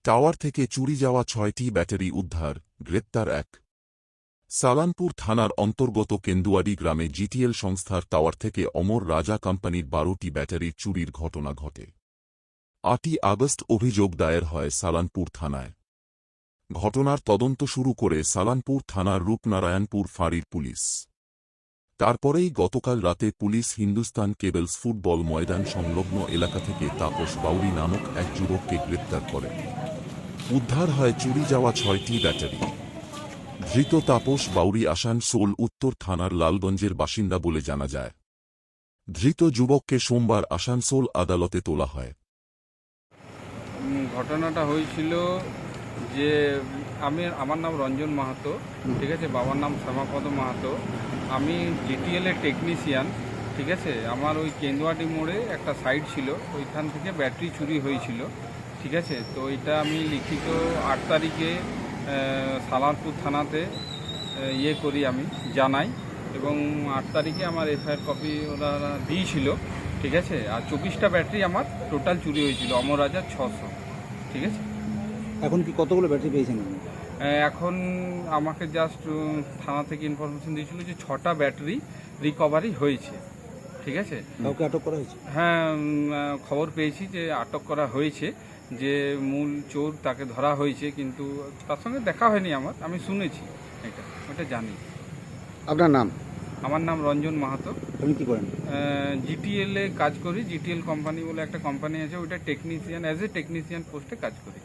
Tower থেকে চুরি যাওয়া ৬টি ব্যাটারি উদ্ধার, গ্রেপ্তার ১। সালানপুর থানার অন্তর্গত কেন্দুয়ারি গ্রামে জিটিএল সংস্থার টাওয়ার থেকে অমর রাজা কোম্পানির ১২টি ব্যাটারির চুরির ঘটনা ঘটে। ৮ই আগস্ট অভিযোগ দায়ের হয় সালানপুর থানায়। ঘটনার তদন্ত শুরু করে সালানপুর থানার রূপনারায়ণপুর ফাঁড়ির পুলিশ। তারপরেই গতকাল রাতে পুলিশ হিন্দুস্তান কেবলস ফুটবল ময়দান সংলগ্ন এলাকা থেকে তাপস বাউরি নামক এক যুবককে গ্রেপ্তার করে। উদ্ধার হয় চুরি যাওয়া ৬টি ব্যাটারি। ধৃত তাপস বাউরি আসানসোল উত্তর থানার লালগঞ্জের বাসিন্দা বলে জানা যায়। ধৃত যুবককে সোমবার আসানসোল আদালতে তোলা হয়। ঘটনাটা হয়েছিল যে আমার নাম রঞ্জন মাহাতো, ঠিক আছে, বাবার নাম শ্যামাপদ মাহাতো। আমি জিটিএলের টেকনিশিয়ান, ঠিক আছে। আমার ওই কেন্দুয়াটি মোড়ে একটা সাইট ছিল, ওইখান থেকে ব্যাটারি চুরি হয়েছিল, ঠিক আছে। তো এটা আমি লিখিত ৮ তারিখে সালানপুর থানাতে আমি জানাই, এবং ৮ তারিখে আমার এফআইআর কপি ওরা দিয়েছিল, ঠিক আছে। আর 24টা ব্যাটারি আমার টোটাল চুরি হয়েছিল, অমর রাজার 600, ঠিক আছে। এখন কি কতগুলো ব্যাটারি পেয়েছেন? এখন আমাকে জাস্ট থানা থেকে ইনফরমেশন দিয়েছিল যে 6টা ব্যাটারি রিকভারি হয়েছে, ঠিক আছে। কাউকে আটক করা হয়েছে? হ্যাঁ, খবর পেয়েছি যে আটক করা হয়েছে, যে মূল চোর তাকে ধরা হয়েছে, কিন্তু তার সঙ্গে দেখা হয়নি আমার, আমি শুনেছি ওটা জানি। আপনার নাম? আমার নাম রঞ্জন মাহাতো। আপনি কি করেন? জিটিএলে কাজ করি। জিটিএল কোম্পানি বলে একটা কোম্পানি আছে, ওইটা টেকনিশিয়ান, অ্যাজ এ টেকনিশিয়ান পোস্টে কাজ করি।